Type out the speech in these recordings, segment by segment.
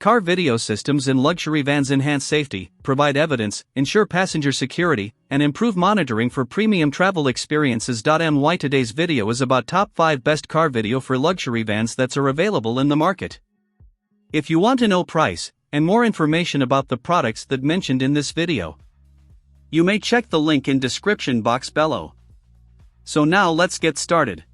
Car video systems in luxury vans enhance safety, provide evidence, ensure passenger security, and improve monitoring for premium travel experiences. Today's video is about top 5 best car video for luxury vans that are available in the market. If you want to know price and more information about the products that mentioned in this video, you may check the link in description box below. So now let's get started.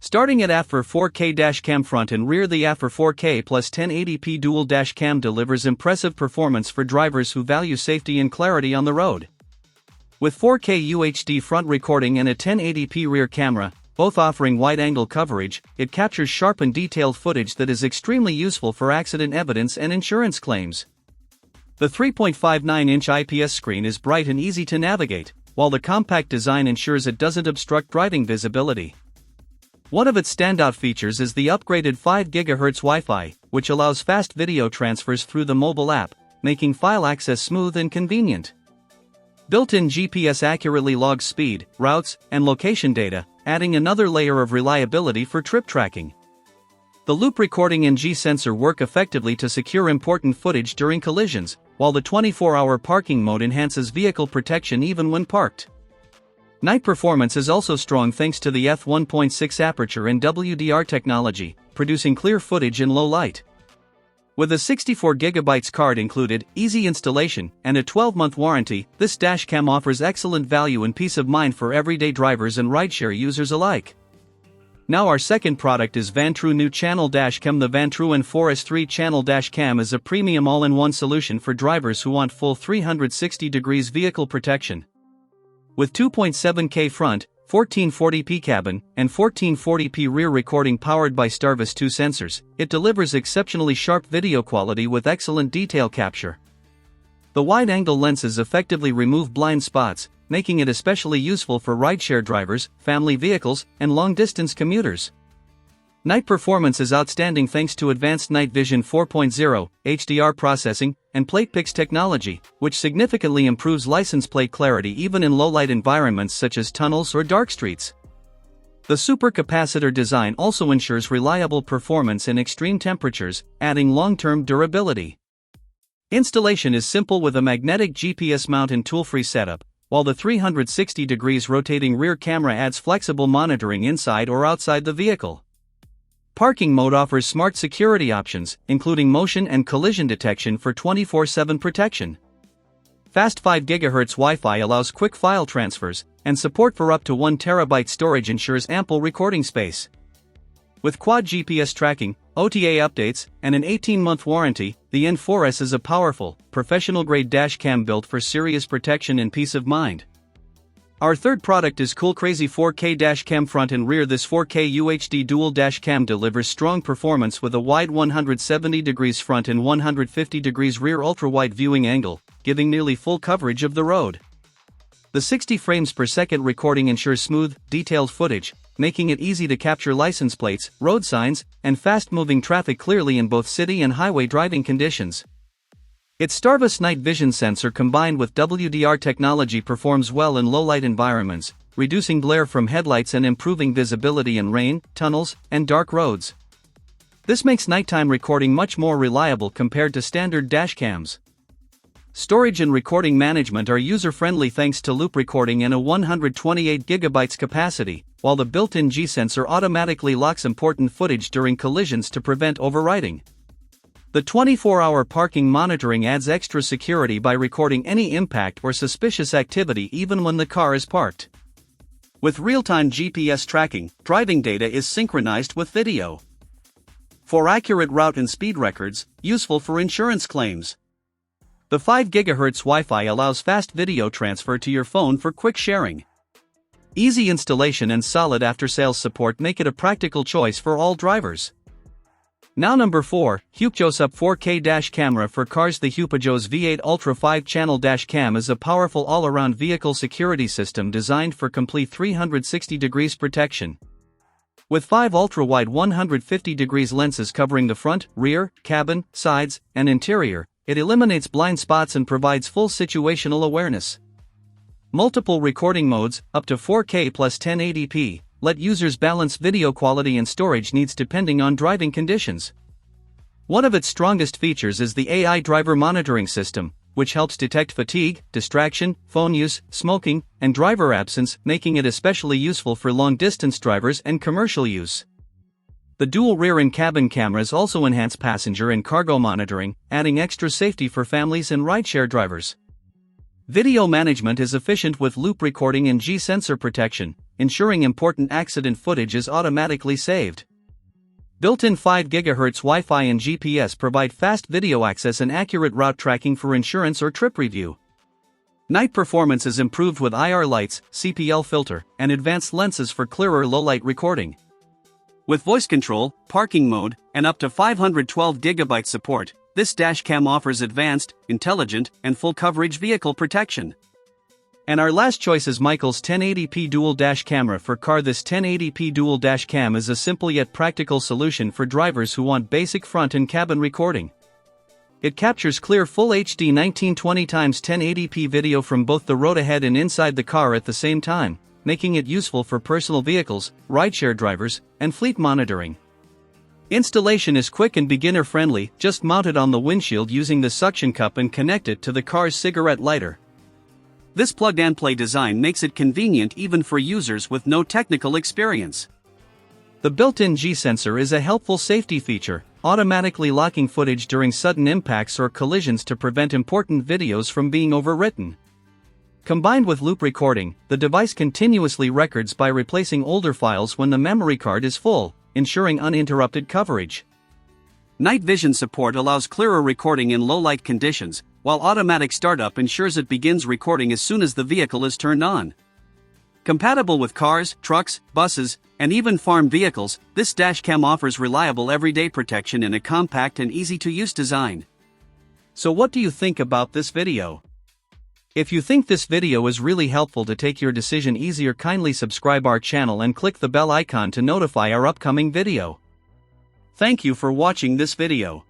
Starting at AFFVER 4K dashcam front and rear, the AFFVER 4K plus 1080p dual dashcam delivers impressive performance for drivers who value safety and clarity on the road. With 4K UHD front recording and a 1080p rear camera, both offering wide-angle coverage, it captures sharp and detailed footage that is extremely useful for accident evidence and insurance claims. The 3.59-inch IPS screen is bright and easy to navigate, while the compact design ensures it doesn't obstruct driving visibility. One of its standout features is the upgraded 5 GHz Wi-Fi, which allows fast video transfers through the mobile app, making file access smooth and convenient. Built-in GPS accurately logs speed, routes, and location data, adding another layer of reliability for trip tracking. The loop recording and G sensor work effectively to secure important footage during collisions, while the 24-hour parking mode enhances vehicle protection even when parked. Night performance is also strong thanks to the f1.6 aperture and WDR technology, producing clear footage in low light. With a 64GB card included, easy installation, and a 12-month warranty, this dashcam offers excellent value and peace of mind for everyday drivers and rideshare users alike. Now our second product is Vantrue New Channel Dashcam. The Vantrue N4S 3-channel dashcam is a premium all-in-one solution for drivers who want full 360 degrees vehicle protection. With 2.7K front, 1440p cabin, and 1440p rear recording powered by Starvis 2 sensors, it delivers exceptionally sharp video quality with excellent detail capture. The wide-angle lenses effectively remove blind spots, making it especially useful for rideshare drivers, family vehicles, and long-distance commuters. Night performance is outstanding thanks to advanced night vision 4.0, HDR processing, and PlatePix technology, which significantly improves license plate clarity even in low-light environments such as tunnels or dark streets. The supercapacitor design also ensures reliable performance in extreme temperatures, adding long-term durability. Installation is simple with a magnetic GPS mount and tool-free setup, while the 360 degrees rotating rear camera adds flexible monitoring inside or outside the vehicle. Parking mode offers smart security options, including motion and collision detection for 24/7 protection. Fast 5 GHz Wi-Fi allows quick file transfers, and support for up to 1 TB storage ensures ample recording space. With quad GPS tracking, OTA updates, and an 18-month warranty, the N4S is a powerful, professional-grade dashcam built for serious protection and peace of mind. Our third product is Coolcrazy 4K dashcam front and rear. This 4K UHD dual dashcam delivers strong performance with a wide 170 degrees front and 150 degrees rear ultra-wide viewing angle, giving nearly full coverage of the road. The 60 frames per second recording ensures smooth, detailed footage, making it easy to capture license plates, road signs, and fast-moving traffic clearly in both city and highway driving conditions. Its Starvis night vision sensor combined with WDR technology performs well in low-light environments, reducing glare from headlights and improving visibility in rain, tunnels, and dark roads. This makes nighttime recording much more reliable compared to standard dashcams. Storage and recording management are user-friendly thanks to loop recording and a 128GB capacity, while the built-in G sensor automatically locks important footage during collisions to prevent overwriting. The 24-hour parking monitoring adds extra security by recording any impact or suspicious activity even when the car is parked. With real-time GPS tracking, driving data is synchronized with video. For accurate route and speed records, useful for insurance claims. The 5 GHz Wi-Fi allows fast video transfer to your phone for quick sharing. Easy installation and solid after-sales support make it a practical choice for all drivers. Now number 4, HUPEJOS Up 4K Dash Camera for Cars. The HUPEJOS V8 Ultra 5-channel dash cam is a powerful all-around vehicle security system designed for complete 360 degrees protection. With 5 ultra-wide 150 degrees lenses covering the front, rear, cabin, sides, and interior, it eliminates blind spots and provides full situational awareness. Multiple recording modes, up to 4K plus 1080p, let users balance video quality and storage needs depending on driving conditions. One of its strongest features is the AI driver monitoring system, which helps detect fatigue, distraction, phone use, smoking, and driver absence, making it especially useful for long-distance drivers and commercial use. The dual rear and cabin cameras also enhance passenger and cargo monitoring, adding extra safety for families and rideshare drivers. Video management is efficient with loop recording and G-sensor protection, ensuring important accident footage is automatically saved. Built-in 5 GHz Wi-Fi and GPS provide fast video access and accurate route tracking for insurance or trip review. Night performance is improved with IR lights, CPL filter, and advanced lenses for clearer low-light recording. With voice control, parking mode, and up to 512 GB support, this dashcam offers advanced, intelligent, and full-coverage vehicle protection. And our last choice is Michael's 1080p dual dash camera for car. This 1080p dual dash cam is a simple yet practical solution for drivers who want basic front and cabin recording. It captures clear Full HD 1920x1080p video from both the road ahead and inside the car at the same time, making it useful for personal vehicles, rideshare drivers, and fleet monitoring. Installation is quick and beginner-friendly. Just mount it on the windshield using the suction cup and connect it to the car's cigarette lighter. This plug-and-play design makes it convenient even for users with no technical experience. The built-in G-sensor is a helpful safety feature, automatically locking footage during sudden impacts or collisions to prevent important videos from being overwritten. Combined with loop recording, the device continuously records by replacing older files when the memory card is full, ensuring uninterrupted coverage. Night vision support allows clearer recording in low-light conditions, while automatic startup ensures it begins recording as soon as the vehicle is turned on. Compatible with cars, trucks, buses, and even farm vehicles, this dashcam offers reliable everyday protection in a compact and easy-to-use design. So what do you think about this video? If you think this video is really helpful to take your decision easier, kindly subscribe our channel and click the bell icon to notify our upcoming video. Thank you for watching this video.